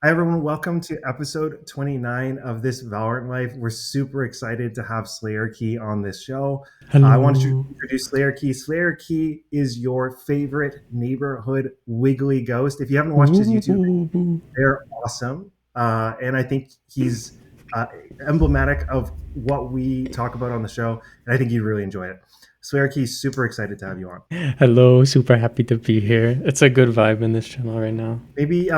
Hi, everyone. Welcome to episode 29 of This Valorant Life. We're super excited to have Slayerkey on this show. I want to Hello. introduce Slayerkey. Slayerkey is your favorite neighborhood wiggly ghost. If you haven't watched his YouTube, Ooh. they're awesome. And I think he's uh, emblematic of what we talk about on the show. And I think you'd really enjoy it. Slayerkey, super excited to have you on. Hello, super happy to be here. It's a good vibe in this channel right now. Maybe,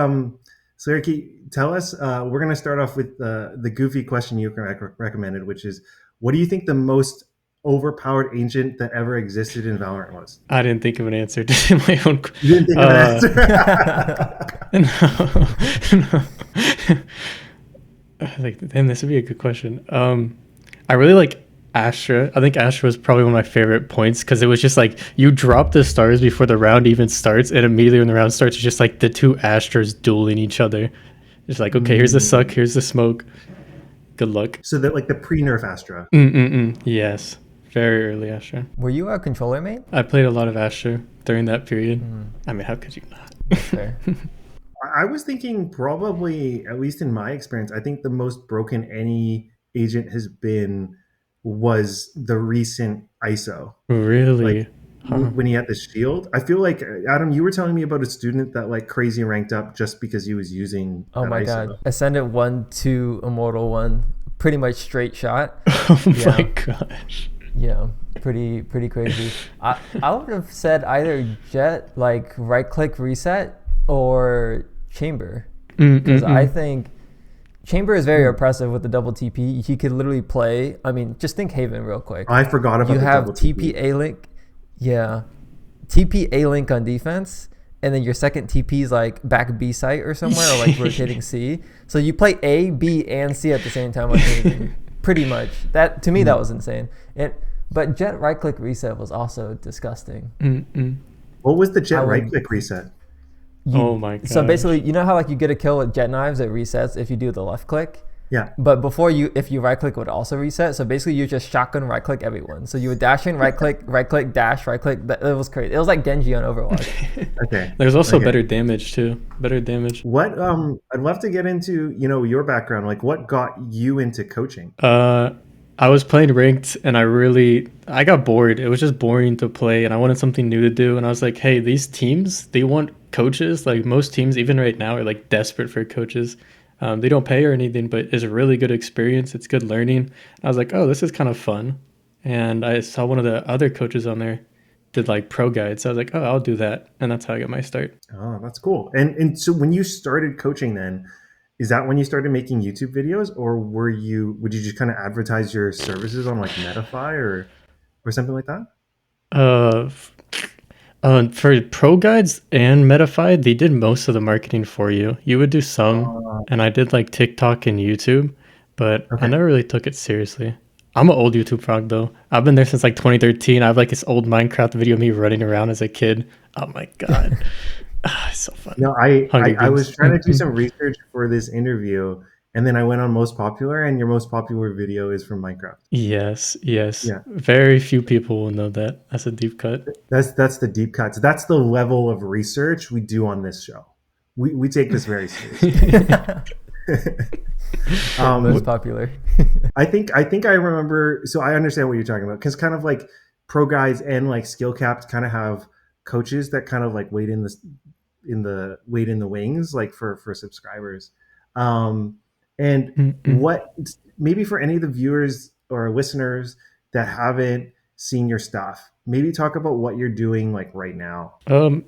Slayerkey, tell us. We're going to start off with the goofy question you recommended, which is, what do you think the most overpowered agent that ever existed in Valorant was? I didn't think of an answer to my own. You didn't think of an answer. No, no. Like, damn, this would be a good question. I really like Astra. I think Astra was probably one of my favorite points because it was just like you drop the stars before the round even starts, and immediately when the round starts, it's just like the two Astras dueling each other. It's like, okay, here's the suck, here's the smoke. Good luck. So that, like, the pre-nerf Astra. Mm-mm-mm. Yes, very early Astra. Were you a controller main? I played a lot of Astra during that period. I mean, how could you not? That's fair. I was thinking probably, at least in my experience, I think the most broken any agent has been was the recent ISO. Like Really? Huh. when he had the shield. I feel like, Adam, you were telling me about a student that like crazy ranked up just because he was using Oh that my ISO. god. Ascendant 1 to Immortal 1. Pretty much straight shot. Oh my Yeah. gosh. Yeah. Pretty crazy. I would have said either Jet, like right click reset, or Chamber. Because I Mm-mm-mm. think Chamber is very oppressive with the double TP. He could literally play. I mean, just think Haven real quick. I forgot about You the have double TP TP. A link. Yeah. TP A link on defense, and then your second TP is like back B site or somewhere, or like rotating C. So you play A, B, and C at the same time on Haven. Pretty much. That to me that was insane. But Jet right click reset was also disgusting. Mm-mm. What was the I jet right would click reset? Oh my so gosh. basically, you know how like you get a kill with jet knives, it resets if you do the left click. Yeah. But if you right click, it would also reset. So basically, you just shotgun right click everyone. So you would dash in, right click, dash, right click. It was crazy. It was like Genji on Overwatch. Okay. There's also Okay. better damage too. Better damage. What I'd love to get into, your background. Like, what got you into coaching? Uh, I was playing ranked and I got bored. It was just boring to play and I wanted something new to do. And I was like, hey, these teams, they want coaches. Like most teams, even right now, are like desperate for coaches. They don't pay or anything, but it's a really good experience. It's good learning. I was like, oh, this is kind of fun. And I saw one of the other coaches on there did like pro guides. So I was like, oh, I'll do that. And that's how I got my start. Oh, that's cool. And so when you started coaching then, is that when you started making YouTube videos, or would you just kind of advertise your services on like Metafy or something like that? Uh, for pro guides and Metafy, they did most of the marketing for you. You would do some, Uh, and I did like TikTok and YouTube, but I okay. never really took it seriously. I'm an old YouTube frog though. I've been there since like 2013. I have like this old Minecraft video of me running around as a kid. Oh my god, it's so fun. No, I Hunger I was Games. trying to do some research for this interview, and then I went on most popular, and your most popular video is from Minecraft. Yes, yes. Yeah, Very few people will know that. That's a deep cut. that's the deep cuts. That's the level of research we do on this show. We take this very seriously. Most um, popular. I think I remember. So I understand what you're talking about, because kind of like pro guys and like skill caps kind of have coaches that kind of like wait in the wings, like for subscribers. Um, and Mm-mm. what maybe for any of the viewers or listeners that haven't seen your stuff, maybe talk about what you're doing like right now.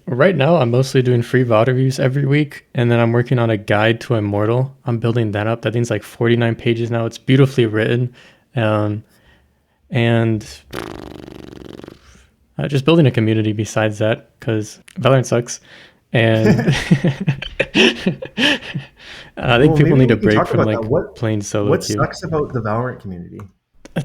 Right now I'm mostly doing free VOD reviews every week, and then I'm working on a guide to Immortal. I'm building that up. That thing's like 49 pages now. It's beautifully written, um, and just building a community besides that because Valorant sucks, and I think Well, people maybe need a we can break talk from about that. like playing solo What queue. sucks about the Valorant community?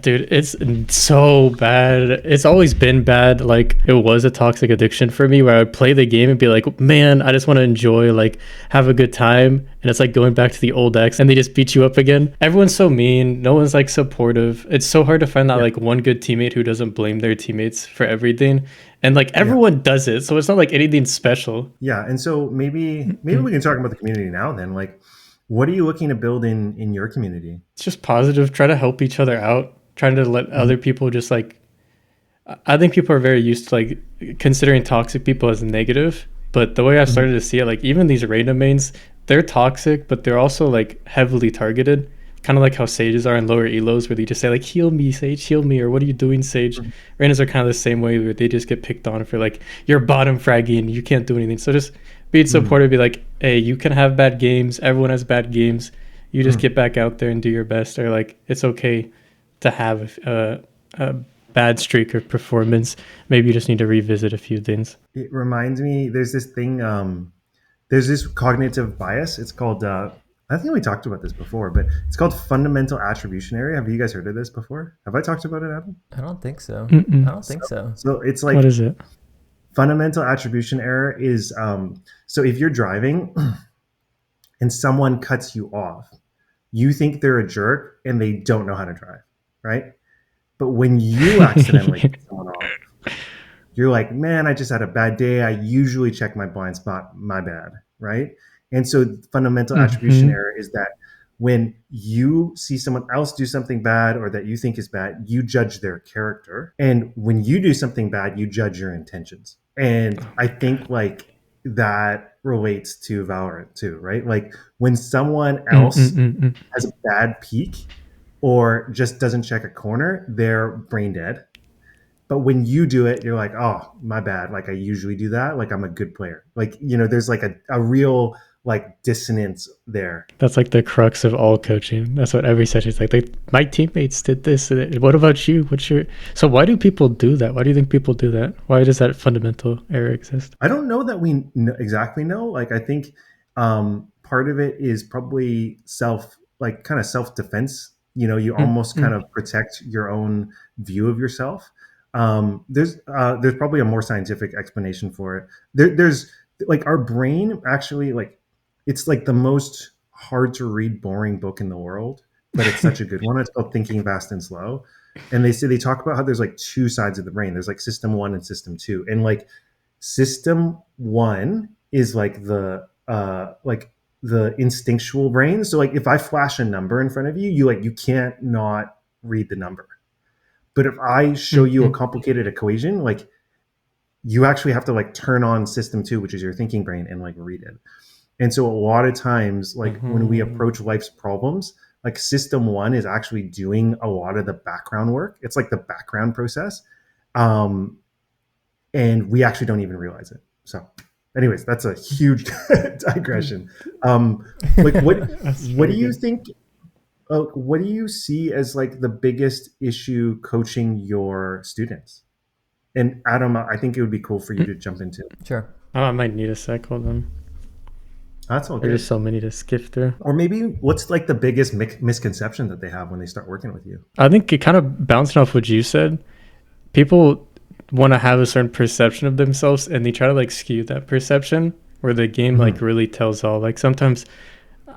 Dude, it's so bad. It's always been bad. Like it was a toxic addiction for me where I would play the game and be like, man, I just want to enjoy, like have a good time. And it's like going back to the old ex and they just beat you up again. Everyone's so mean. No one's like supportive. It's so hard to find that Yeah, like one good teammate who doesn't blame their teammates for everything. And like yeah, everyone does it. So it's not like anything special. yeah. And so maybe we can talk about the community now then. Like, What are you looking to build in your community? It's just positive. Try to help each other out. Trying to let Mhm. other people just like. I think people are very used to like considering toxic people as negative. But the way I've Mhm. started to see it, like even these random mains, they're toxic, but they're also like heavily targeted. Kind of like how sages are in lower elos, where they just say like "heal me, sage, heal me," or "what are you doing, sage?" Mhm. Randoms are kind of the same way, where they just get picked on for like you're bottom fragging and you can't do anything. So just being Mhm. supportive, be like, "Hey, you can have bad games. Everyone has bad games. You just Mhm. get back out there and do your best." Or like it's okay to have a bad streak or performance. Maybe you just need to revisit a few things. It reminds me. There's this thing. There's this cognitive bias. It's called. I think we talked about this before, but it's called fundamental attribution error. Have you guys heard of this before? Have I talked about it, Adam? I don't think so. I Mm-mm. don't So, think so. so it's What like is it? fundamental attribution error is so if you're driving and someone cuts you off, you think they're a jerk and they don't know how to drive, right? But when you accidentally cut someone off, you're like, man, I just had a bad day. I usually check my blind spot. My bad, right? And so fundamental attribution Mm-hmm. error is that when you see someone else do something bad or that you think is bad, you judge their character. And when you do something bad, you judge your intentions. And Oh I my god. think like that relates to Valorant too, right? Like when someone else Mm-mm-mm-mm. has a bad peak or just doesn't check a corner, they're brain dead. But when you do it, you're like, oh, my bad. Like I usually do that. Like I'm a good player. Like, there's like a real like dissonance there. That's like the crux of all coaching. That's what every session is like. My teammates did this. What about you? What's your? So why do people do that? Why do you think people do that? Why does that fundamental error exist? I don't know that we exactly know. Like I think part of it is probably like kind of self defense. You almost kind Mm-mm. of protect your own view of yourself. There's probably a more scientific explanation for it. There's like our brain actually like it's like the most hard to read, boring book in the world, but it's such a good one. It's called Thinking Fast and Slow, and they talk about how there's like two sides of the brain. There's like system one and system two, and like system one is like the instinctual brain. So like if I flash a number in front of you, you can't not read the number. But if I show you a Mm-mm. complicated equation, like you actually have to like turn on system two, which is your thinking brain, and like read it. And so a lot of times, like when we Mhm. approach life's problems, like system one is actually doing a lot of the background work. It's like the background process. Um, and we actually don't even realize it. So, anyways, that's a huge digression. Um, like, That's what do very you good. think? What do you see as like the biggest issue coaching your students? And Adam, I think it would be cool for you Mm. to jump into. Sure. Oh, I might need a sec. Hold on. That's all There's just good. so many to skip through. Or maybe what's like the biggest misconception that they have when they start working with you? I think it kind of bouncing off what you said. People want to have a certain perception of themselves, and they try to like skew that perception, where the game like Mm-hmm. really tells all. Like sometimes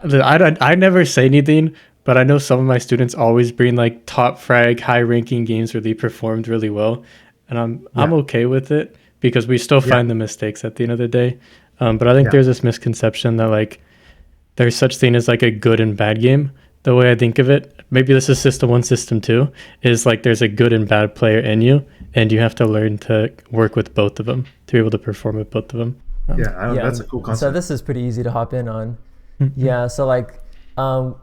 I never say anything, but I know some of my students always bring like top frag, high ranking games where they performed really well, and I'm Yeah, okay with it because we still yeah, find the mistakes at the end of the day. But I think yeah. there's this misconception that like there's such thing as like a good and bad game. The way I think of it, maybe this is system one, system two, is like there's a good and bad player in you, and you have to learn to work with both of them to be able to perform with both of them. Um, Yeah, Yeah. that's a cool So concept. this is pretty easy to hop in on. mm-mm. Yeah. So like,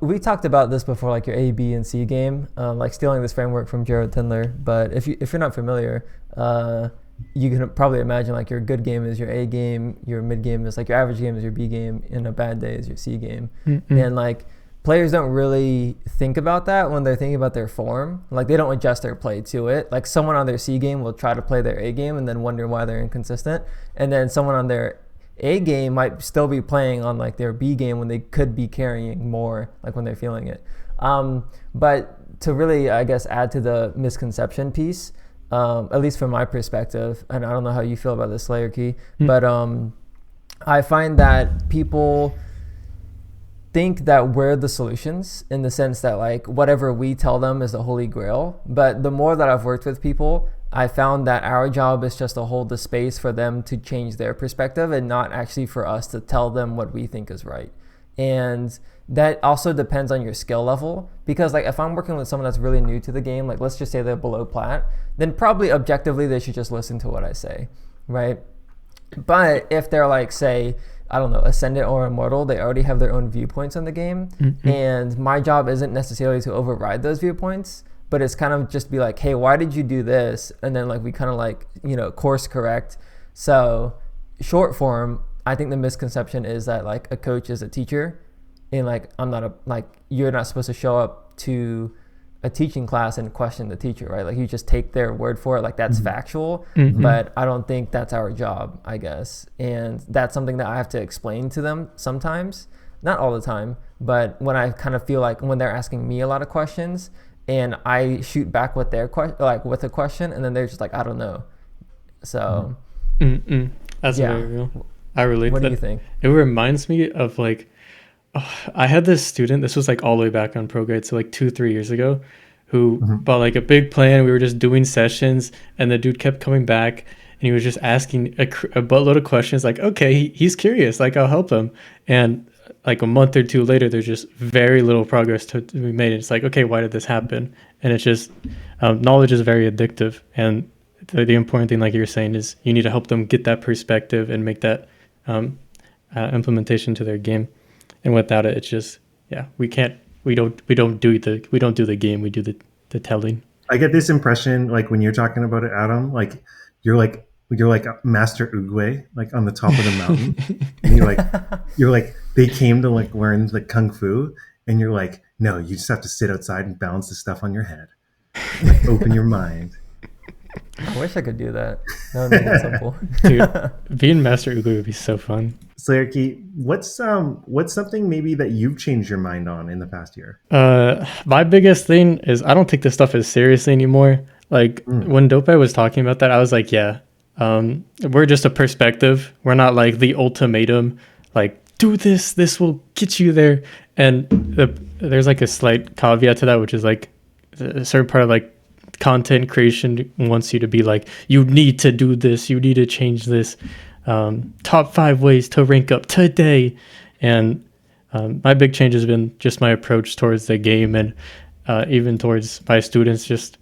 we talked about this before, like your A, B, and C game, like stealing this framework from Jared Tindler. But if you're not familiar, you can probably imagine like your good game is your A game, your mid game is like your average game is your B game, and a bad day is your C game. Mm-mm. And like players don't really think about that when they're thinking about their form. Like they don't adjust their play to it. Like someone on their C game will try to play their A game and then wonder why they're inconsistent. And then someone on their A game might still be playing on like their B game when they could be carrying more, like when they're feeling it. But to really, I guess, add to the misconception piece, at least from my perspective, and I don't know how you feel about this, Slayerkey, but I find that people think that we're the solutions in the sense that like whatever we tell them is the holy grail. But the more that I've worked with people, I found that our job is just to hold the space for them to change their perspective and not actually for us to tell them what we think is right. And that also depends on your skill level, because like if I'm working with someone that's really new to the game, like let's just say they're below plat, then probably objectively they should just listen to what I say, right? But if they're like, say, I don't know, Ascendant or Immortal, they already have their own viewpoints on the game. And my job isn't necessarily to override those viewpoints, but it's kind of just be like, hey, why did you do this? And then like we kind of like, course correct. So short form, I think the misconception is that like a coach is a teacher, and like you're not supposed to show up to a teaching class and question the teacher, right? Like you just take their word for it, like that's factual. But I don't think that's our job, I guess. And that's something that I have to explain to them sometimes, not all the time, but when I kind of feel like when they're asking me a lot of questions and I shoot back with their with a question, and then they're just like, I don't know. So that's very real. I relate. What to do you that. think? It reminds me of like, I had this student, this was like all the way back on ProGuide, so like 2-3 years ago, who bought like a big plan. We were just doing sessions, and the dude kept coming back, and he was just asking a buttload of questions. Like, okay, he's curious, like I'll help him. And like a month or two later, there's just very little progress to be made. It's like, okay, why did this happen? And it's just, knowledge is very addictive. And the important thing, like you're saying, is you need to help them get that perspective and make that implementation to their game. And without it, it's just, we don't do the game, we do the telling. I get this impression, like when you're talking about it, Adam, like you're like Master Oogway, like on the top of the mountain, and you're like they came to like learn the kung fu, and you're like, no, you just have to sit outside and balance the stuff on your head, like open your mind. I wish I could do that. That would make it simple. Dude, being Master Oogway would be so fun. Slayerkey, what's something maybe that you've changed your mind on in the past year? My biggest thing is I don't take this stuff as seriously anymore. Like when Dopai was talking about that, I was like, we're just a perspective. We're not like the ultimatum, like do this will get you there. And there's like a slight caveat to that, which is like a certain part of like content creation wants you to be like, you need to do this, you need to change this. Top 5 ways to rank up today. And my big change has been just my approach towards the game, and even towards my students. Just,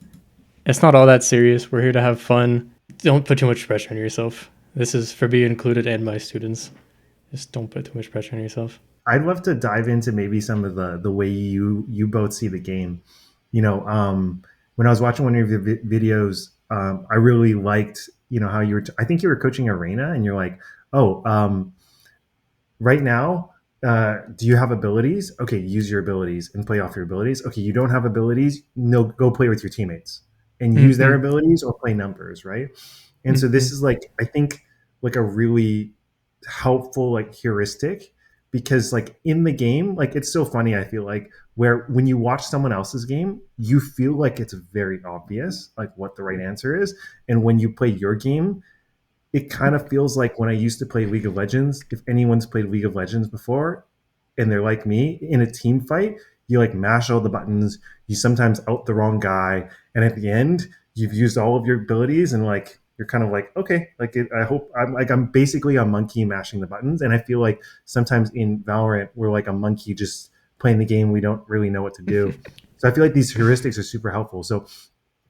it's not all that serious. We're here to have fun. Don't put too much pressure on yourself. This is for me included and my students. Just don't put too much pressure on yourself. I'd love to dive into maybe some of the way you both see the game. When I was watching one of your videos, I really liked, how you were, I think you were coaching Arena, and you're like, right now, do you have abilities? Okay, use your abilities and play off your abilities. Okay, you don't have abilities? No, go play with your teammates and use their abilities or play numbers, right? And so this is like, I think, like a really helpful like heuristic, because like in the game, like it's so funny, I feel like, where when you watch someone else's game, you feel like it's very obvious like what the right answer is, and when you play your game, it kind of feels like when I used to play League of Legends. If anyone's played League of Legends before and they're like me, in a team fight, you like mash all the buttons, you sometimes out the wrong guy, and at the end you've used all of your abilities, and like you're kind of like, okay, like I hope I'm basically a monkey mashing the buttons. And I feel like sometimes in Valorant we're like a monkey just playing the game, we don't really know what to do. So I feel like these heuristics are super helpful. So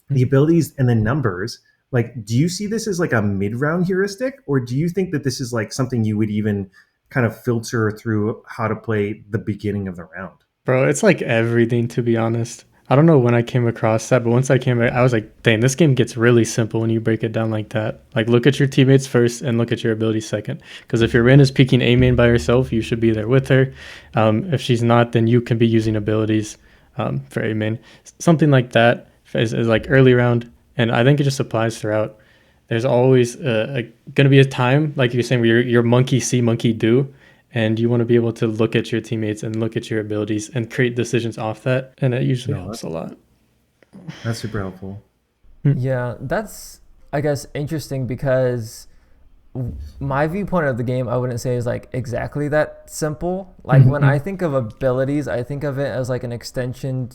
the abilities and the numbers, like, do you see this as like a mid-round heuristic, or do you think that this is like something you would even kind of filter through how to play the beginning of the round? Bro, it's like everything, to be honest. I don't know when I came across that, but once I came, I was like, dang, this game gets really simple when you break it down like that. Like, look at your teammates first and look at your abilities second. Because if your Rin is peeking A main by herself, you should be there with her. If she's not, then you can be using abilities for A main. Something like that is like early round, and I think it just applies throughout. There's always going to be a time, like you're saying, where you're monkey see, monkey do. And you want to be able to look at your teammates and look at your abilities and create decisions off that. And it usually helps a lot. That's super helpful. Yeah, that's, I guess, interesting, because my viewpoint of the game, I wouldn't say is like exactly that simple. Like when I think of abilities, I think of it as like an extension,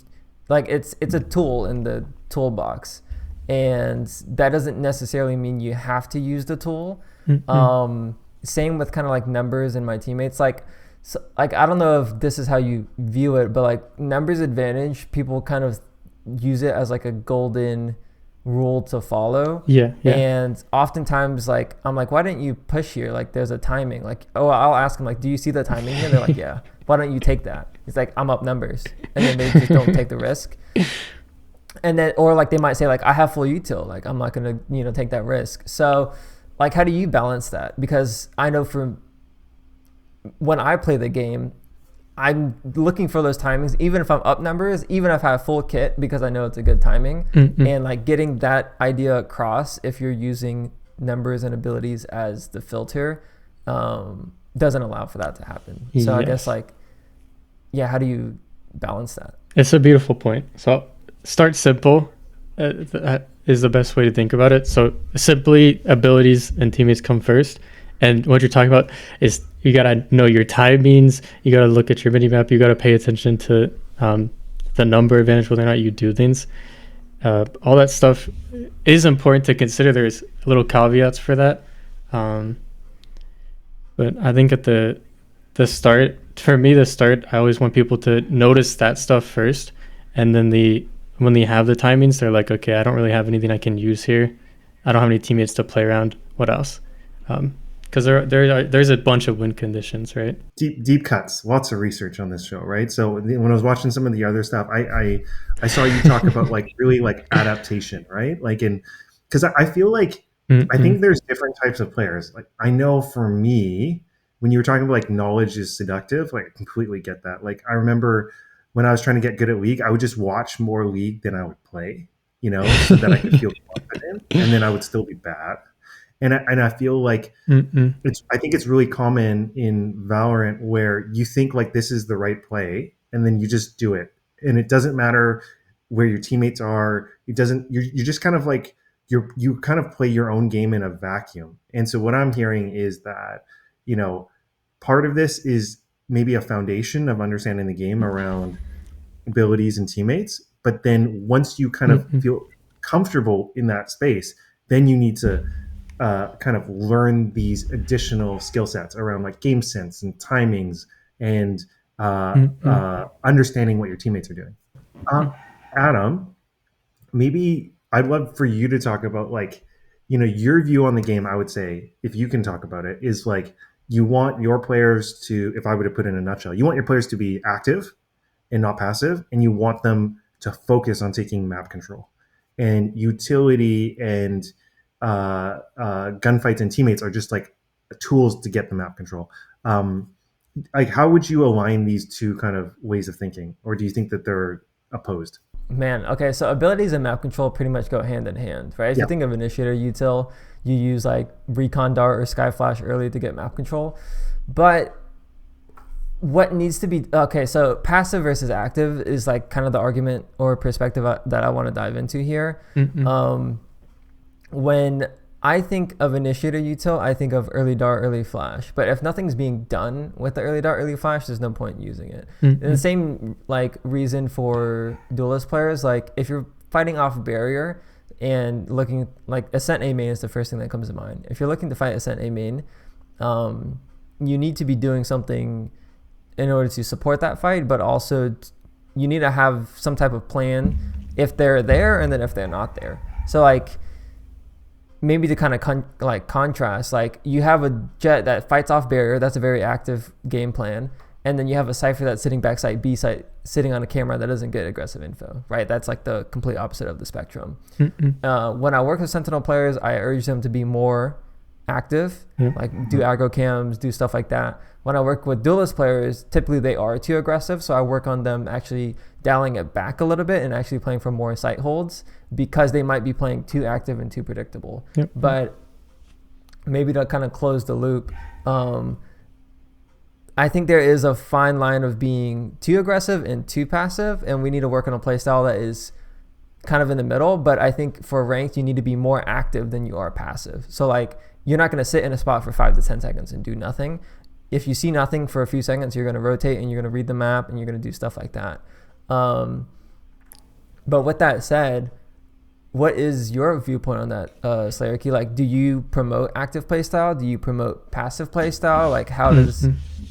like it's a tool in the toolbox. And that doesn't necessarily mean you have to use the tool. Same with kind of like numbers and my teammates. Like So like I don't know if this is how you view it, but like numbers advantage, people kind of use it as like a golden rule to follow. Yeah, yeah. And oftentimes like I'm like, why didn't you push here? Like there's a timing. Like, oh, I'll ask them like, do you see the timing here? They're like, yeah. Why don't you take that? It's like, I'm up numbers. And then they just don't take the risk. And then, or like they might say like, I have full util. Like I'm not gonna, take that risk. So like, how do you balance that? Because I know for when I play the game, I'm looking for those timings, even if I'm up numbers, even if I have full kit, because I know it's a good timing. And like getting that idea across, if you're using numbers and abilities as the filter, doesn't allow for that to happen. So I guess like, yeah, how do you balance that? It's a beautiful point. So start simple is the best way to think about it. So simply abilities and teammates come first. And what you're talking about is you got to know your timings. You got to look at your mini map. You got to pay attention to the number advantage, whether or not you do things. All that stuff is important to consider. There's little caveats for that. But I think at the start, for me, I always want people to notice that stuff first. And then when they have the timings, they're like, okay, I don't really have anything I can use here. I don't have any teammates to play around. What else? Because there's a bunch of win conditions, right? Deep cuts, lots of research on this show, right? So when I was watching some of the other stuff, I saw you talk about like really like adaptation, right? Like because I feel like I think there's different types of players. Like I know for me, when you were talking about like knowledge is seductive, like I completely get that. Like I remember when I was trying to get good at League, I would just watch more League than I would play, so that I could feel confident, and then I would still be bad. And I feel like I think it's really common in Valorant where you think like this is the right play and then you just do it. And it doesn't matter where your teammates are. It doesn't, you're just kind of like, you kind of play your own game in a vacuum. And so what I'm hearing is that, part of this is maybe a foundation of understanding the game around abilities and teammates. But then once you kind of feel comfortable in that space, then you need to kind of learn these additional skill sets around like game sense and timings and understanding what your teammates are doing. Adam, maybe I'd love for you to talk about like, your view on the game. I would say, if you can talk about it, is like you want your players to, if I were to put it in a nutshell, you want your players to be active and not passive, and you want them to focus on taking map control. And utility and gunfights and teammates are just like tools to get the map control. Like how would you align these two kind of ways of thinking, or do you think that they're opposed? Man, okay, so abilities and map control pretty much go hand in hand, right? If you think of initiator util, you use like recon dart or sky flash early to get map control. But what needs to be, okay, so passive versus active is like kind of the argument or perspective that I want to dive into here. When I think of initiator util, I think of early dart, early flash. But if nothing's being done with the early dart, early flash, there's no point in using it. And the same like reason for duelist players, like if you're fighting off barrier and looking like Ascent A main is the first thing that comes to mind. If you're looking to fight Ascent A main, you need to be doing something in order to support that fight, but also you need to have some type of plan if they're there and then if they're not there. So like, maybe to kind of contrast, like you have a Jet that fights off barrier, that's a very active game plan, and then you have a Cypher that's sitting backside B site, sitting on a camera that doesn't get aggressive info, right? That's like the complete opposite of the spectrum. When I work with Sentinel players, I urge them to be more active, like do aggro cams, do stuff like that. When I work with duelist players, typically they are too aggressive, so I work on them actually dialing it back a little bit and actually playing for more site holds, because they might be playing too active and too predictable. But maybe to kind of close the loop, I think there is a fine line of being too aggressive and too passive, and we need to work on a play style that is kind of in the middle. But I think for ranked, you need to be more active than you are passive. So like, you're not going to sit in a spot for 5 to 10 seconds and do nothing. If you see nothing for a few seconds, you're going to rotate and you're going to read the map and you're going to do stuff like that. But with that said, what is your viewpoint on that, Slayerkey? Like, do you promote active play style? Do you promote passive play style? Like, how does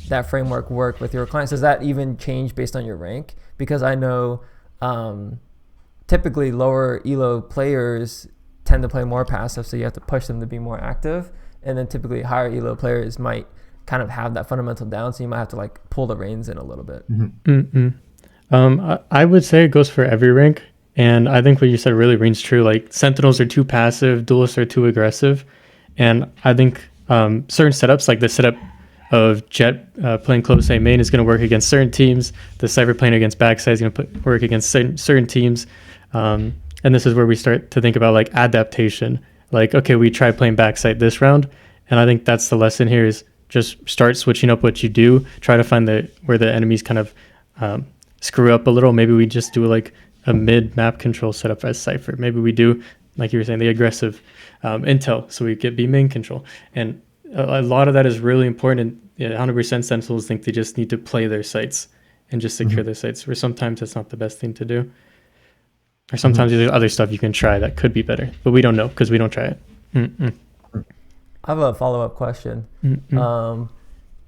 that framework work with your clients? Does that even change based on your rank? Because I know typically lower elo players tend to play more passive, so you have to push them to be more active. And then typically higher elo players might kind of have that fundamental down, so you might have to like pull the reins in a little bit. I would say it goes for every rank. And I think what you said really rings true. Like Sentinels are too passive, Duelists are too aggressive. And I think certain setups, like the setup of Jet playing close A main, is going to work against certain teams. The Cypher playing against backside is going to work against certain teams. And this is where we start to think about like adaptation. Like, okay, we tried playing backside this round. And I think that's the lesson here is just start switching up what you do. Try to find where the enemies kind of screw up a little. Maybe we just do like a mid map control setup as Cypher. Maybe we do, like you were saying, the aggressive intel, so we get B main control. And a lot of that is really important. And 100% Sentinels think they just need to play their sites and just secure their sites, where sometimes that's not the best thing to do. Or sometimes there's other stuff you can try that could be better, but we don't know because we don't try it. I have a follow-up question.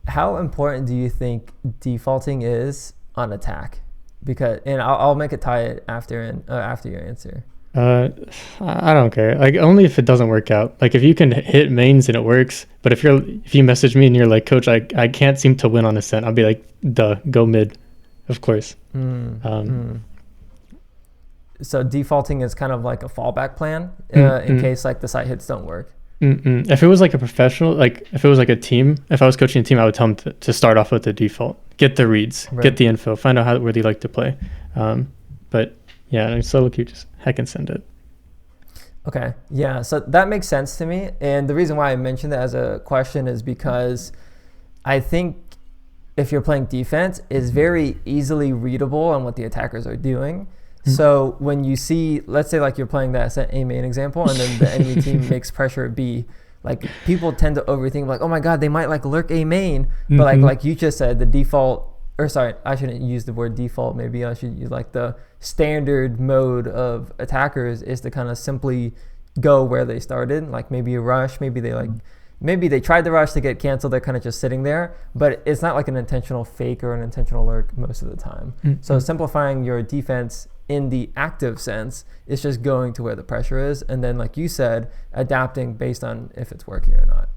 How important do you think defaulting is on attack? Because, and I'll make it tie it after your answer. I don't care. Like only if it doesn't work out. Like if you can hit mains and it works, but if you message me and you're like, Coach, I can't seem to win on Ascent, I'll be like, duh, go mid, of course. So defaulting is kind of like a fallback plan in case like the site hits don't work. If it was like a professional, like if it was like a team, if I was coaching a team, I would tell them to start off with the default, get the reads, get the info, find out where they like to play. But yeah, solo queue, just heck and send it. Okay, yeah, so that makes sense to me. And the reason why I mentioned that as a question is because I think if you're playing defense, it's very easily readable on what the attackers are doing. So when you see, let's say like you're playing that A main example, and then the enemy team makes pressure at B, like people tend to overthink like, oh my God, they might like lurk A main. But like you just said, the default, or sorry, I shouldn't use the word default. Maybe I should use like the standard mode of attackers is to kind of simply go where they started. Like maybe a rush, maybe they tried the rush to get canceled. They're kind of just sitting there, but it's not like an intentional fake or an intentional lurk most of the time. So simplifying your defense in the active sense is just going to where the pressure is, and then like you said, adapting based on if it's working or not.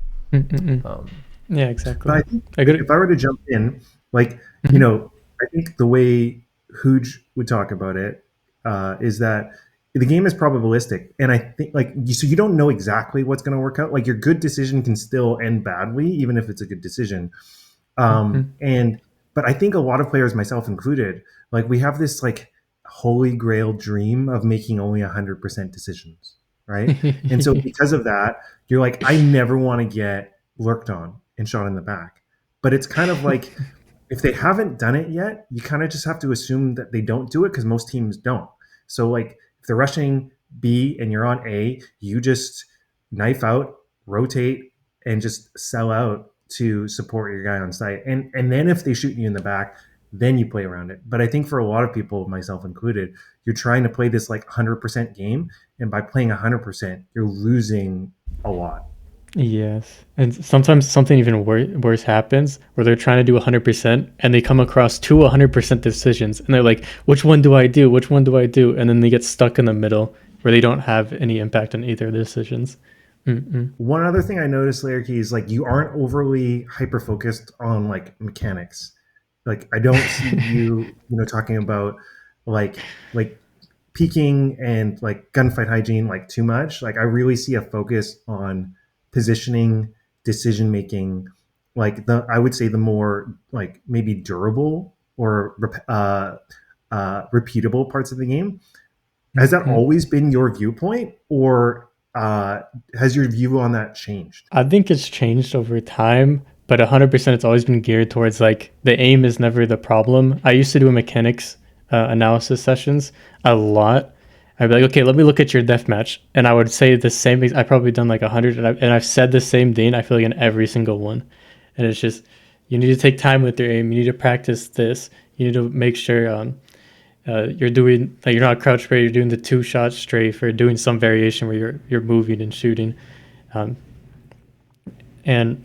Yeah, exactly. But I think if I were to jump in, like you know, I think the way Hooj would talk about it is that the game is probabilistic, and I think like so you don't know exactly what's going to work out. Like your good decision can still end badly, even if it's a good decision. But I think a lot of players, myself included, like we have this like holy grail dream of making only 100% decisions, right? And so because of that, you're like, I never want to get lurked on and shot in the back. But it's kind of like if they haven't done it yet, you kind of just have to assume that they don't do it because most teams don't. So like if they're rushing B and you're on A, you just knife out, rotate, and just sell out to support your guy on site. And then if they shoot you in the back, then you play around it. But I think for a lot of people, myself included, you're trying to play this like 100% game. And by playing 100%, you're losing a lot. Yes. And sometimes something even worse happens where they're trying to do 100% and they come across two 100% decisions. And they're like, which one do I do? Which one do I do? And then they get stuck in the middle where they don't have any impact on either of the decisions. One other thing I noticed, Slayerkey, is like you aren't overly hyper focused on like mechanics. Like I don't see you talking about like peeking and like gunfight hygiene like too much. Like I really see a focus on positioning, decision making, like I would say the more like maybe durable or repeatable parts of the game. Has that always been your viewpoint, or has your view on that changed? I think it's changed over time, but 100% it's always been geared towards like the aim is never the problem. I used to do mechanics analysis sessions a lot. I'd be like, okay, let me look at your deathmatch, and I would say the same things. I've probably done like 100, and I've said the same thing. I feel like in every single one, and it's just you need to take time with your aim. You need to practice this. You need to make sure You're doing like you're not crouch spray. You're doing the two shot strafe or doing some variation where you're moving and shooting, um, and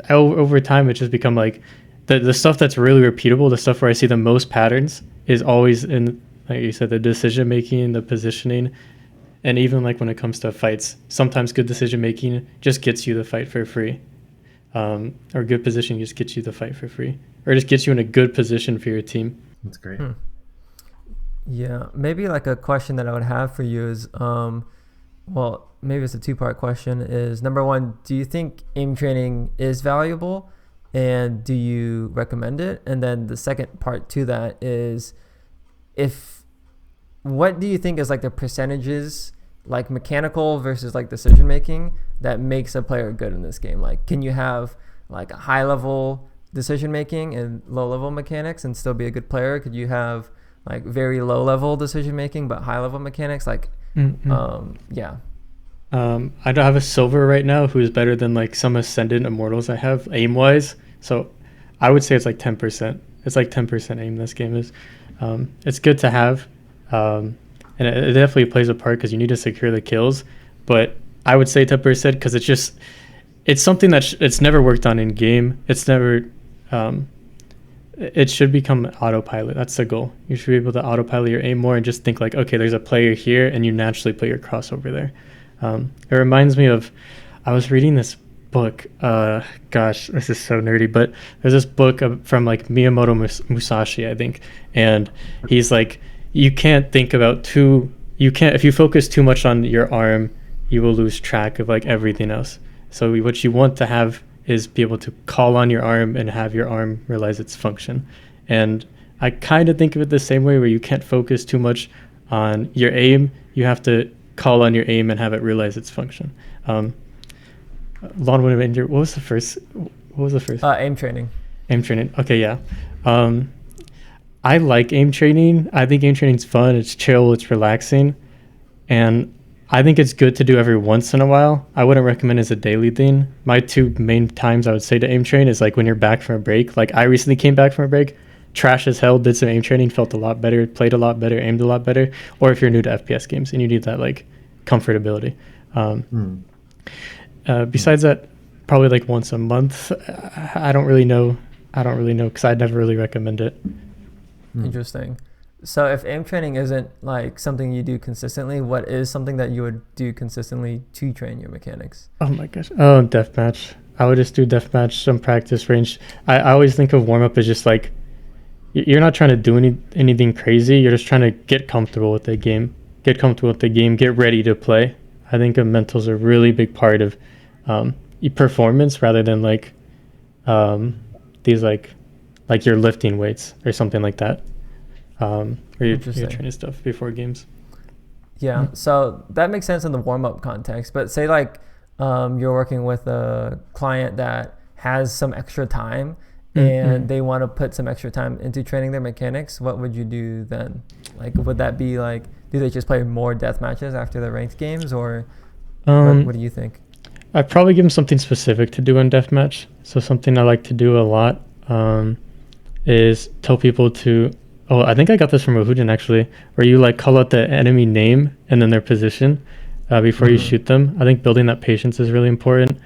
over time it's just become like the stuff that's really repeatable. The stuff where I see the most patterns is always in, like you said, the decision making, the positioning, and even like when it comes to fights, sometimes good decision making just gets you the fight for free, or good position just gets you the fight for free, or just gets you in a good position for your team. That's great. Yeah, maybe like a question that I would have for you is, well, maybe it's a two-part question. Is number one, do you think aim training is valuable, and do you recommend it? And then the second part to that is, if what do you think is like the percentages, like mechanical versus like decision making, that makes a player good in this game? Like, can you have like a high level decision making and low level mechanics and still be a good player? Could you have like very low level decision making but high level mechanics? Like, yeah. I don't have a silver right now who's better than like some ascendant immortals I have aim wise. So I would say it's like 10%. It's like 10% aim this game is. It's good to have. And it definitely plays a part because you need to secure the kills. But I would say 10% because it's something that it's never worked on in game. It's never, it should become autopilot. That's the goal. You should be able to autopilot your aim more and just think like, okay, there's a player here, and you naturally put your cross over there. It reminds me of, I was reading this book. Gosh, this is so nerdy, but there's this book from like Miyamoto Musashi, I think, and he's like, you can't think about you can't, if you focus too much on your arm, you will lose track of like everything else. So what you want to have is be able to call on your arm and have your arm realize its function. And I kind of think of it the same way, where you can't focus too much on your aim. You have to call on your aim and have it realize its function. What was the first? Aim training. Aim training. Okay, yeah. I like aim training. I think aim training's fun. It's chill. It's relaxing, and I think it's good to do every once in a while. I wouldn't recommend it as a daily thing. My two main times I would say to aim train is like when you're back from a break. Like I recently came back from a break, trash as hell, did some aim training, felt a lot better, played a lot better, aimed a lot better. Or if you're new to FPS games and you need that like comfortability. Besides that, probably like once a month. I don't really know because I'd never really recommend it. Interesting. So if aim training isn't like something you do consistently, what is something that you would do consistently to train your mechanics? Oh my gosh. Oh, deathmatch. I would just do deathmatch, some practice range. I always think of warm up as just like, you're not trying to do anything crazy. You're just trying to get comfortable with the game. Get ready to play. I think mental's a really big part of your performance, rather than like these like you're lifting weights or something like that. Or you're training stuff before games. Yeah, so that makes sense in the warm-up context. But say like you're working with a client that has some extra time and they want to put some extra time into training their mechanics, what would you do then? Like, would that be like, do they just play more death matches after the ranked games, or what do you think? I'd probably give them something specific to do in deathmatch. So something I like to do a lot is tell people to, I think I got this from Ohudin actually, where you like call out the enemy name and then their position before you shoot them. I think building that patience is really important.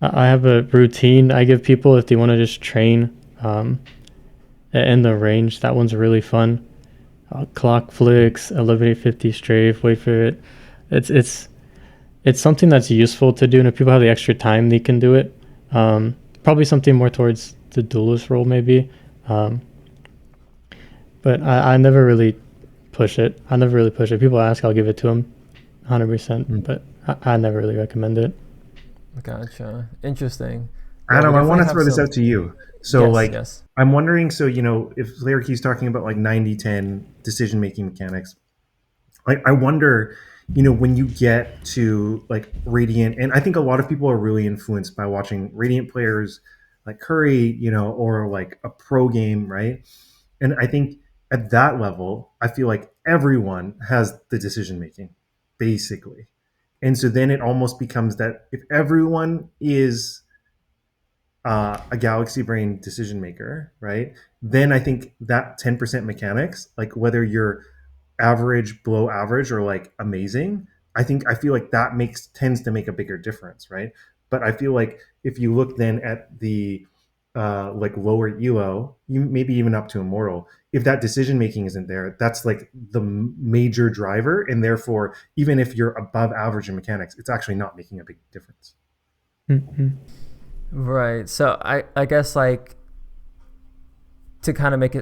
I have a routine I give people if they want to just train in the range. That one's really fun. Clock flicks, elevate 50 strafe, wait for it. It's something that's useful to do, and if people have the extra time, they can do it. Probably something more towards the duelist role, maybe. But I never really push it. People ask, I'll give it to them 100%, but I never really recommend it. Gotcha. Interesting. Adam, I want to throw this out to you. So yes. I'm wondering, so, if Slayerkey's talking about like 90-10 decision-making mechanics, I wonder, when you get to like Radiant, and I think a lot of people are really influenced by watching Radiant players like Curry, or like a pro game, right? And I think at that level, I feel like everyone has the decision-making, basically. And so then it almost becomes that if everyone is a galaxy brain decision maker, right? Then I think that 10% mechanics, like whether you're average, below average, or like amazing, I feel like that makes tends to make a bigger difference, right? But I feel like if you look then at the like lower elo, you maybe even up to immortal, if that decision making isn't there, that's like the major driver, and therefore even if you're above average in mechanics, it's actually not making a big difference. Mm-hmm. Right. So I guess like to kind of make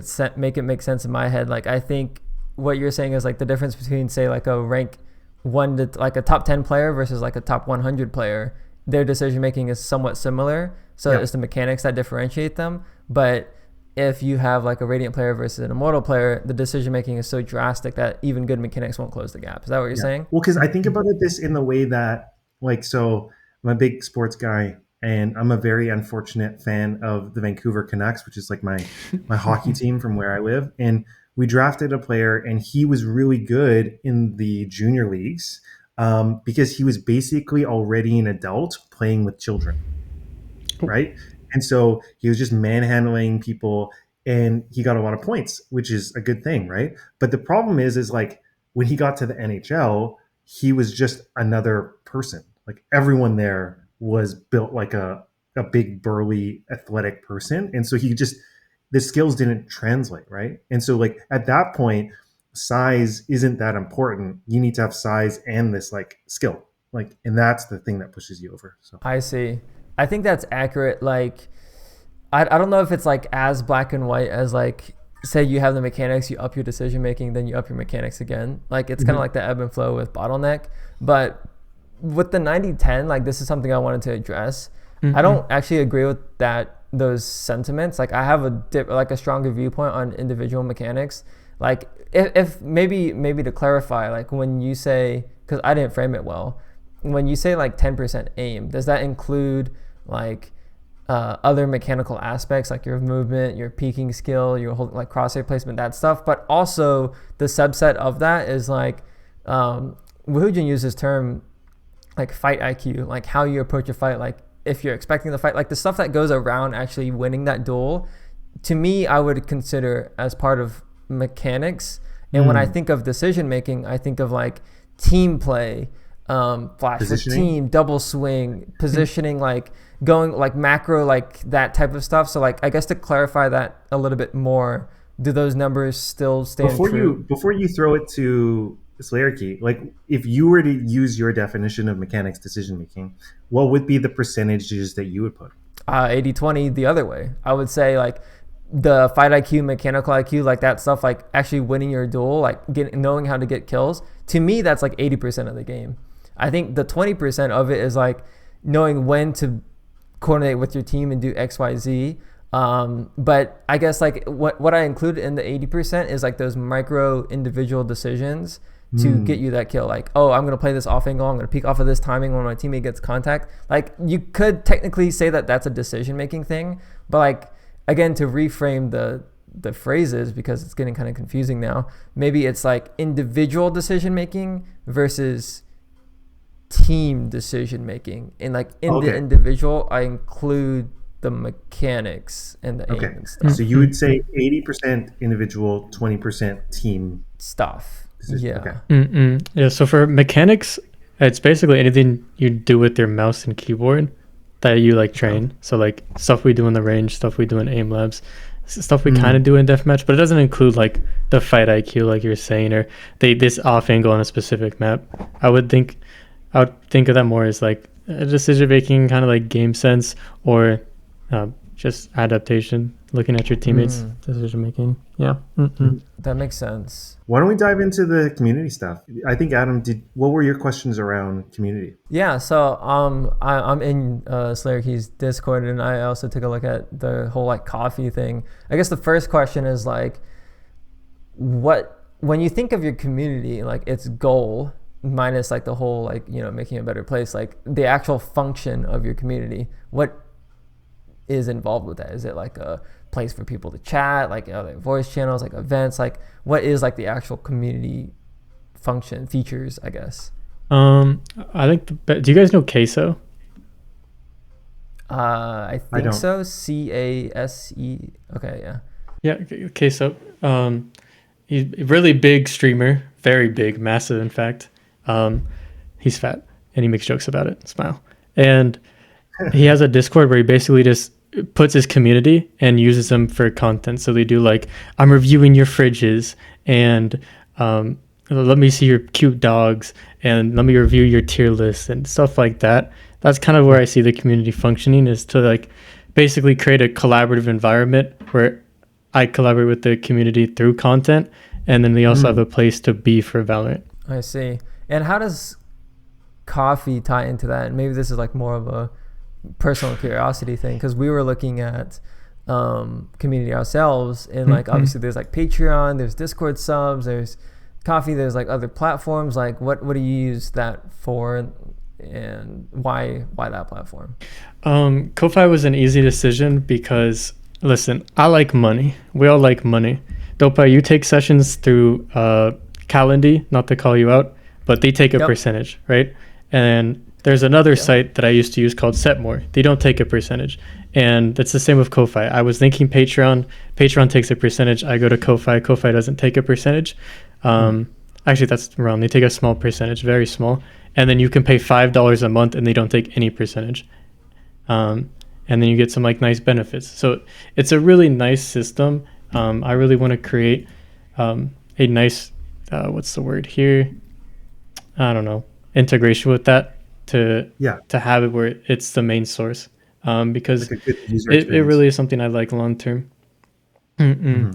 it make sense in my head, like I think what you're saying is like the difference between say like a rank 1 to like a top 10 player versus like a top 100 player, their decision making is somewhat similar, so Yeah. it's the mechanics that differentiate them. But if you have like a radiant player versus an immortal player, the decision making is so drastic that even good mechanics won't close the gap. Is that what you're Yeah. saying? Well, because I think about it this in the way that, like, so I'm a big sports guy, and I'm a very unfortunate fan of the Vancouver Canucks, which is like my hockey team from where I live. And we drafted a player, and he was really good in the junior leagues because he was basically already an adult playing with children, right? And so he was just manhandling people, and he got a lot of points, which is a good thing, right? But the problem is like when he got to the NHL, he was just another person. Like everyone there was built like a big burly athletic person, and so he just the skills didn't translate, right? And so like at that point, size isn't that important. You need to have size and this like skill, like, and that's the thing that pushes you over. So I see. I think that's accurate. Like, I don't know if it's like as black and white as like, say you have the mechanics, you up your decision making, then you up your mechanics again. Like, it's kind of like the ebb and flow with bottleneck. But with the 90-10, like, this is something I wanted to address. Mm-hmm. I don't actually agree with those sentiments. Like, I have a stronger viewpoint on individual mechanics. Like, if maybe to clarify, like when you say, because I didn't frame it well, when you say like 10% aim, does that include like other mechanical aspects like your movement, your peeking skill, your whole like crosshair placement, that stuff? But also the subset of that is like Woohujin uses term like fight IQ, like how you approach a fight, like if you're expecting the fight, like the stuff that goes around actually winning that duel. To me, I would consider as part of mechanics. And when I think of decision making, I think of like team play, flash with team, double swing, positioning, like going like macro, like that type of stuff. So like I guess to clarify that a little bit more, do those numbers still stand true? Before you throw it to Slayerkey, like if you were to use your definition of mechanics decision making, what would be the percentages that you would put? 80-20 the other way. I would say like the fight IQ, mechanical IQ, like that stuff, like actually winning your duel, like knowing how to get kills. To me, that's like 80% of the game. I think the 20% of it is like knowing when to coordinate with your team and do X, Y, Z. But I guess like what I include in the 80% is like those micro individual decisions to get you that kill. Like, oh, I'm going to play this off angle. I'm going to peek off of this timing when my teammate gets contact. Like you could technically say that that's a decision-making thing. But like, again, to reframe the phrases, because it's getting kind of confusing now, maybe it's like individual decision-making versus team decision-making. And like in the individual, I include the mechanics and the aim and stuff. So you would say 80% individual, 20% team stuff. Yeah. Okay. Yeah. So for mechanics, it's basically anything you do with your mouse and keyboard that you like train. So like stuff we do in the range, stuff we do in aim labs, stuff we kind of do in deathmatch, but it doesn't include like the fight IQ, like you're saying, or this off angle on a specific map. I would think of that more as like a decision making, kind of like game sense, or just adaptation, looking at your teammates' decision making. Yeah. That makes sense. Why don't we dive into the community stuff? I think Adam, what were your questions around community? Yeah, so I'm in Slayerkey's Discord, and I also took a look at the whole like coffee thing. I guess the first question is like, when you think of your community, like its goal minus like the whole like, you know, making a better place, like the actual function of your community, what is involved with that? Is it like a place for people to chat, like other voice channels, like events, like what is like the actual community function features, I guess? I think do you guys know queso? I I think don't. so. CASE. Okay, yeah. Yeah. Okay. So, he's a really big streamer, very big, massive, in fact. Um, he's fat and he makes jokes about it. Smile. And he has a Discord where he basically just puts his community and uses them for content. So they do like, I'm reviewing your fridges, and let me see your cute dogs, and let me review your tier list and stuff like that. That's kind of where I see the community functioning, is to like basically create a collaborative environment where I collaborate with the community through content, and then they also have Mm. a place to be for Valorant. I see. And how does coffee tie into that? And maybe this is like more of a personal curiosity thing, because we were looking at community ourselves, and like obviously there's like Patreon, there's Discord subs, there's coffee, there's like other platforms. Like what do you use that for, and why that platform? Ko-Fi was an easy decision because, listen, I like money. We all like money. Dopai, you take sessions through Calendly, not to call you out, but they take a Yep. percentage, right? And there's another Yeah. site that I used to use called Setmore. They don't take a percentage. And that's the same with Ko-Fi. I was thinking Patreon. Patreon takes a percentage. I go to Ko-Fi. Ko-Fi doesn't take a percentage. Actually, that's wrong. They take a small percentage, very small. And then you can pay $5 a month and they don't take any percentage. And then you get some like nice benefits. So it's a really nice system. I really want to create a nice, what's the word here? I don't know, integration with that to Yeah, have it where it's the main source, because like a good user it experience. really is something I like long term. Hmm.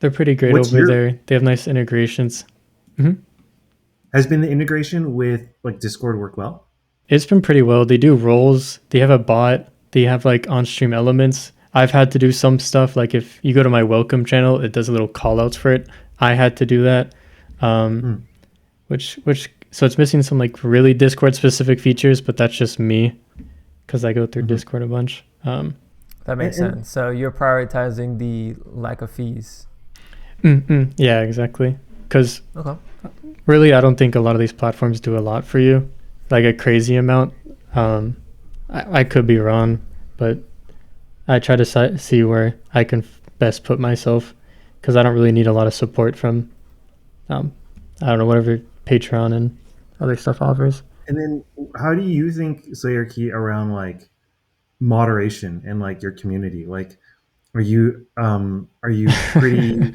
They're pretty great What's over your there. They have nice integrations. hmm has been the integration with like Discord work well? It's been pretty well. They do roles. They have a bot. They have like on stream elements. I've had to do some stuff. Like if you go to my welcome channel, it does a little call outs for it. I had to do that. Um, Mm. which so it's missing some like really Discord specific features, but that's just me because I go through Hmm. Discord a bunch. That makes And sense. So you're prioritizing the lack of fees. Yeah, exactly. Because Okay. really, I don't think a lot of these platforms do a lot for you, like a crazy amount. I could be wrong, but I try to see where I can best put myself, because I don't really need a lot of support from, I don't know, whatever Patreon and other stuff offers. and then how do you think Slayerkey around like moderation and like your community? Like, are you pretty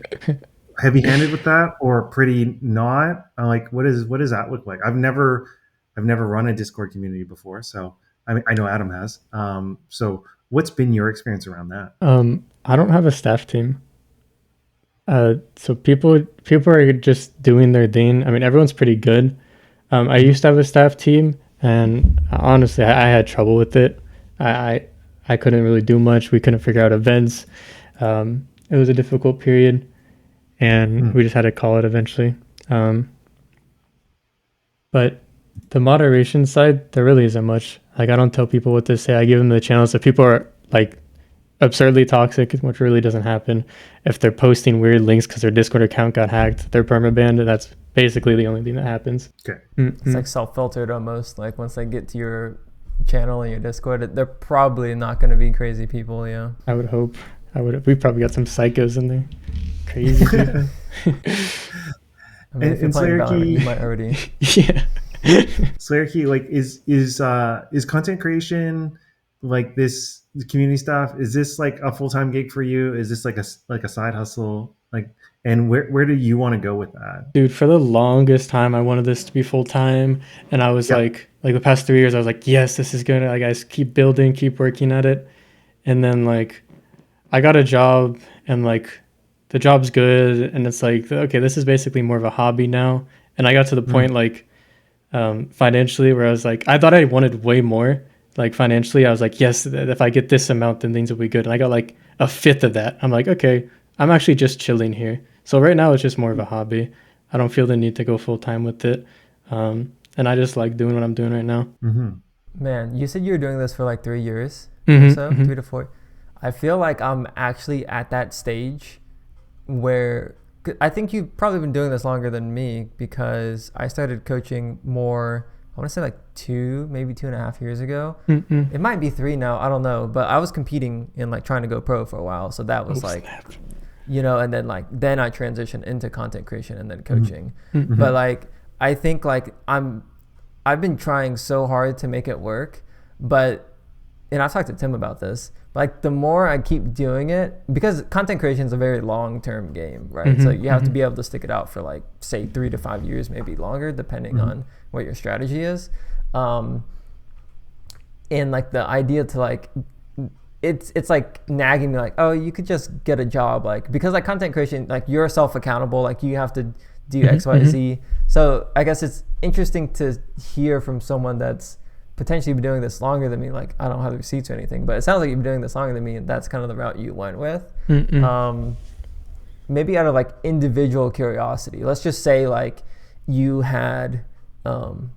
heavy handed with that or pretty not? Like, what does that look like? I've never run a Discord community before, so I mean I know Adam has. So what's been your experience around that? I don't have a staff team. So people are just doing their thing. I mean, everyone's pretty good. I Mhm. used to have a staff team, and honestly, I had trouble with it. I, I I couldn't really do much. We couldn't figure out events. It was a difficult period, and Mm. we just had to call it eventually. Um, but the moderation side, there really isn't much. Like I don't tell people what to say. I give them the channels. If people are like absurdly toxic, which really doesn't happen, if they're posting weird links because their Discord account got hacked, they're permabanned. That's basically the only thing that happens. Okay. It's like self-filtered almost. Like once they get to your channel and your Discord, they're probably not going to be crazy people. Yeah. I would hope. We probably got some psychos in there. Crazy people. I mean, if you're And playing Valorant, you Slayerkey, might already. Yeah. Slayerkey, like is content creation like this the community stuff? Is this like a full time gig for you? Is this like a side hustle? Like, and where do you want to go with that? Dude, for the longest time, I wanted this to be full time, and I was Yeah. like the past 3 years, I was like, yes, this is gonna, like, I just keep building, keep working at it, and then like, I got a job, and like, the job's good, and it's like, okay, this is basically more of a hobby now, and I got to the Mm. point like, financially, where I was like, I thought I wanted way more, like financially, I was like, yes, if I get this amount, then things will be good, and I got like a fifth of that. I'm like, okay, I'm actually just chilling here. So right now it's just more of a hobby. I don't feel the need to go full time with it. And I just like doing what I'm doing right now. Mm-hmm. Man, you said you were doing this for like 3 years or hmm so, hmm 3 to 4. I feel like I'm actually at that stage where I think you've probably been doing this longer than me, because I started coaching more. I want to say like 2.5 years ago. Mm-mm. It might be 3 now. I don't know. But I was competing in like trying to go pro for a while. So that Oh, was like, snap. and then I transitioned into content creation and then Mhm. coaching. Mm-mm. But like, I think like I've been trying so hard to make it work, but and I've talked to Tim about this. Like the more I keep doing it, because content creation is a very long-term game, right? So Mhm, you have to mhm. be able to stick it out for like say 3 to 5 years, maybe longer, depending Mhm. on what your strategy is. Um, and like the idea to like it's like nagging me like, oh, you could just get a job, like because like content creation, like you're self accountable, like you have to do Mhm, X, Y, mhm. Z. So I guess it's interesting to hear from someone that's potentially been doing this longer than me. Like I don't have the receipts or anything, but it sounds like you've been doing this longer than me, and that's kind of the route you went with. Mm-mm. Um, Maybe out of like individual curiosity, let's just say like you had um,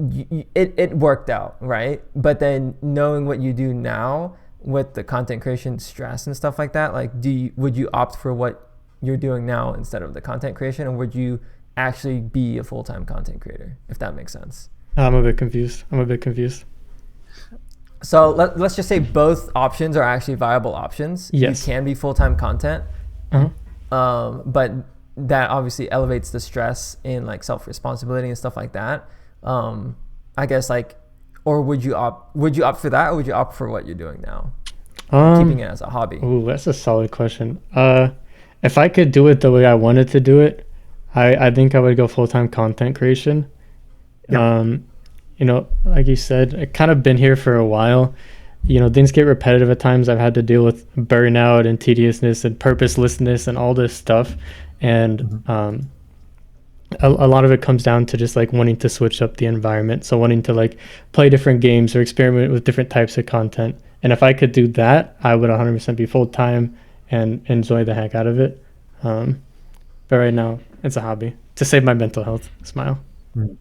it worked out, right? But then knowing what you do now with the content creation stress and stuff like that, like would you opt for what you're doing now instead of the content creation, or would you actually be a full-time content creator, if that makes sense? I'm a bit confused. I'm a bit confused. So let's just say both options are actually viable options. You Yes. can be full-time content, Uh-huh. but that obviously elevates the stress in like self-responsibility and stuff like that. I guess like, or would you opt for that, or would you opt for what you're doing now, keeping Um, it as a hobby? Ooh, that's a solid question. If I could do it the way I wanted to do it, I think I would go full-time content creation. Yep. Like you said, I kind of been here for a while. Things get repetitive at times. I've had to deal with burnout and tediousness and purposelessness and all this stuff. And Mhm. a lot of it comes down to just like wanting to switch up the environment. So wanting to like play different games or experiment with different types of content. And if I could do that, I would 100% be full time and enjoy the heck out of it. Um, but right now, it's a hobby to save my mental health. Smile. Mhm.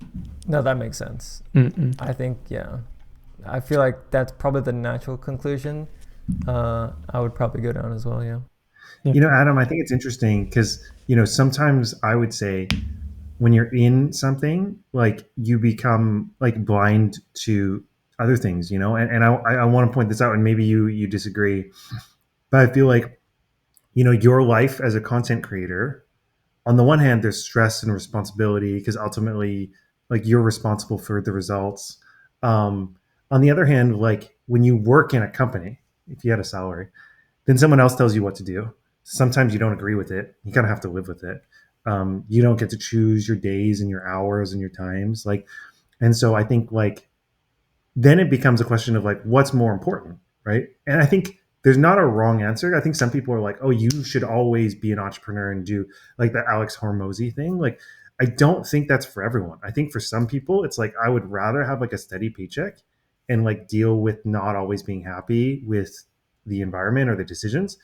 No, that makes sense. Mm-mm. I think, yeah, I feel like that's probably the natural conclusion. I would probably go down as well. Yeah. Yeah. Adam, I think it's interesting because, sometimes I would say when you're in something, like you become like blind to other things, and I want to point this out, and maybe you disagree, but I feel like, your life as a content creator, on the one hand, there's stress and responsibility because ultimately, like you're responsible for the results. Um, on the other hand, like when you work in a company, if you had a salary, then someone else tells you what to do. Sometimes you don't agree with it. You kind of have to live with it. You don't get to choose your days and your hours and your times. And so I think like then it becomes a question of like what's more important, right? And I think there's not a wrong answer. I think some people are like, oh, you should always be an entrepreneur and do like the Alex Hormozy thing. Like, I don't think that's for everyone. I think for some people, it's like I would rather have like a steady paycheck and like deal with not always being happy with the environment or the decisions.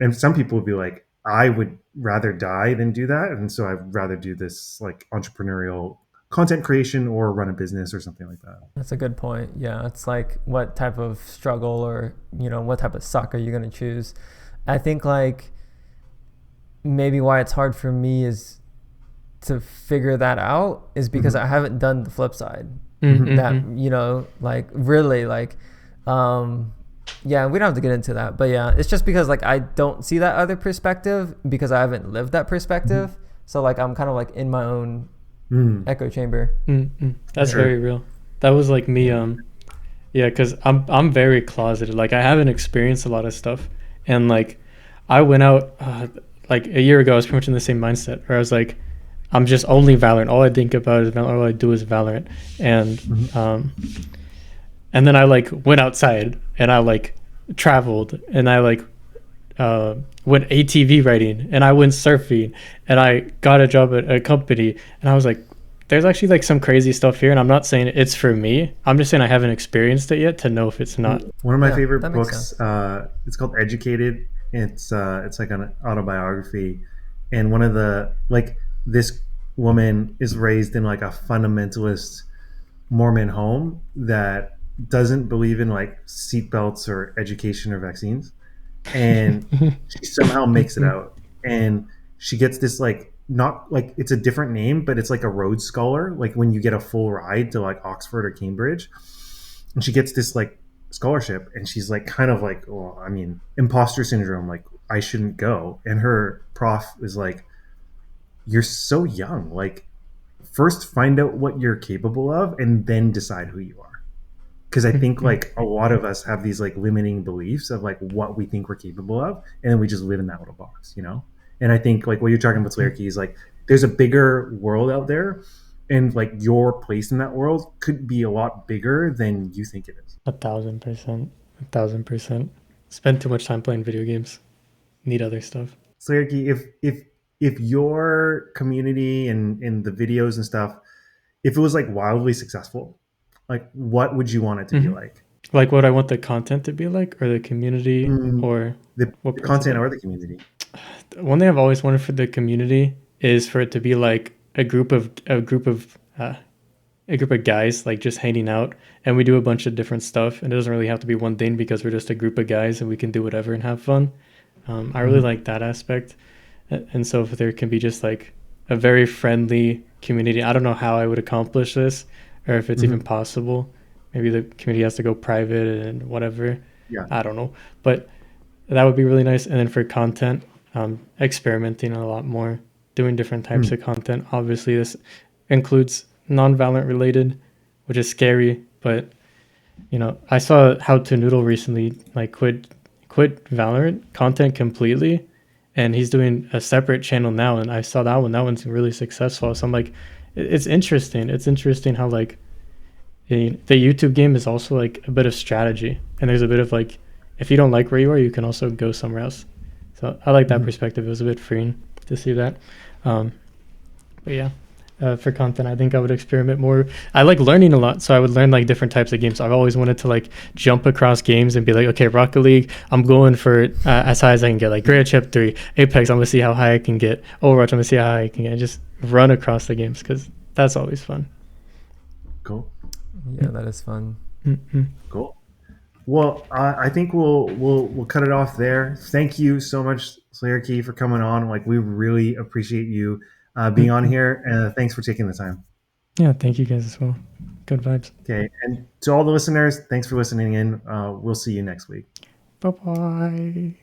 And some people would be like, I would rather die than do that. And so I'd rather do this like entrepreneurial content creation or run a business or something like that. That's a good point. Yeah, it's like what type of struggle or what type of suck are you gonna choose? I think like maybe why it's hard for me is to figure that out is because Mhm. I haven't done the flip side. Mhm. That Mm-mm-mm. like really like, um, yeah, we don't have to get into that, but yeah, it's just because like I don't see that other perspective because I haven't lived that Mhm. perspective. So like I'm kind of like in my own Mm. echo chamber. Mm-mm. That's Yeah. Sure. very real. That was like me. Yeah. Yeah, because I'm very closeted. Like I haven't experienced a lot of stuff, and like I went out like a year ago. I was pretty much in the same mindset where I was like, I'm just only Valorant. All I think about is Valorant. All I do is Valorant, and Mhm. um, and then I like went outside and I like traveled and I like went ATV riding and I went surfing and I got a job at a company and I was like, there's actually like some crazy stuff here, and I'm not saying it's for me. I'm just saying I haven't experienced it yet to know if it's not. One of my Yeah, favorite that makes books, sense. it's called Educated. It's like an autobiography, and one of the like this woman is raised in like a fundamentalist Mormon home that doesn't believe in like seatbelts or education or vaccines, and she somehow makes it Mm-mm. out, and she gets this like not like it's a different name, but it's like a Rhodes Scholar. Like when you get a full ride to like Oxford or Cambridge, and she gets this like scholarship, and she's like kind of like, well, I mean, imposter syndrome. Like I shouldn't go, and her prof is like, "You're so young. Like first find out what you're capable of, and then decide who you are." Because I think Mhm. like a lot of us have these like limiting beliefs of like what we think we're capable of, and then we just live in that little box, you know. And I think like what you're talking about, Slayerkey, is like there's a bigger world out there, and like your place in that world could be a lot bigger than you think it is. 1,000%. 1,000%. Spend too much time playing video games. Need other stuff. Slayerkey, if your community and in the videos and stuff, if it was like wildly successful, like what would you want it to be Hmm. like? Like what I want the content to be like, or the community, Mm, or what the parts of content it. or the community? One thing I've always wanted for the community is for it to be like a group of guys like just hanging out, and we do a bunch of different stuff, and it doesn't really have to be one thing because we're just a group of guys and we can do whatever and have fun. I really Mm-hmm. like that aspect. And so if there can be just like a very friendly community, I don't know how I would accomplish this or if it's even Mm-hmm. possible. Maybe the community has to go private and whatever. Yeah. I don't know, but that would be really nice. And then for content, experimenting a lot more, doing different types Mm. of content. Obviously, this includes non-Valorant related, which is scary. But I saw How to Noodle recently, like quit Valorant content completely, and he's doing a separate channel now. And I saw that one. That one's really successful. So I'm like, it's interesting. It's interesting how like the YouTube game is also like a bit of strategy, and there's a bit of like, if you don't like where you are, you can also go somewhere else. So I like that Mhm. perspective. It was a bit freeing to see that. Um, but yeah, for content, I think I would experiment more. I like learning a lot, so I would learn like different types of games. I've always wanted to like jump across games and be like, okay, Rocket League, I'm going for as high as I can get. Like Great Chip 3, Apex, I'm gonna see how high I can get. Overwatch, I'm gonna see how high I can get. And just run across the games because that's always fun. Cool. Yeah, that is fun. Mm-hmm. Cool. Well, I think we'll cut it off there. Thank you so much, Slayerkey, for coming on. Like we really appreciate you being on Mm-hmm. here, and thanks for taking the time. Yeah, thank you guys as well. Good vibes. Okay, and to all the listeners, thanks for listening in. We'll see you next week. Bye bye.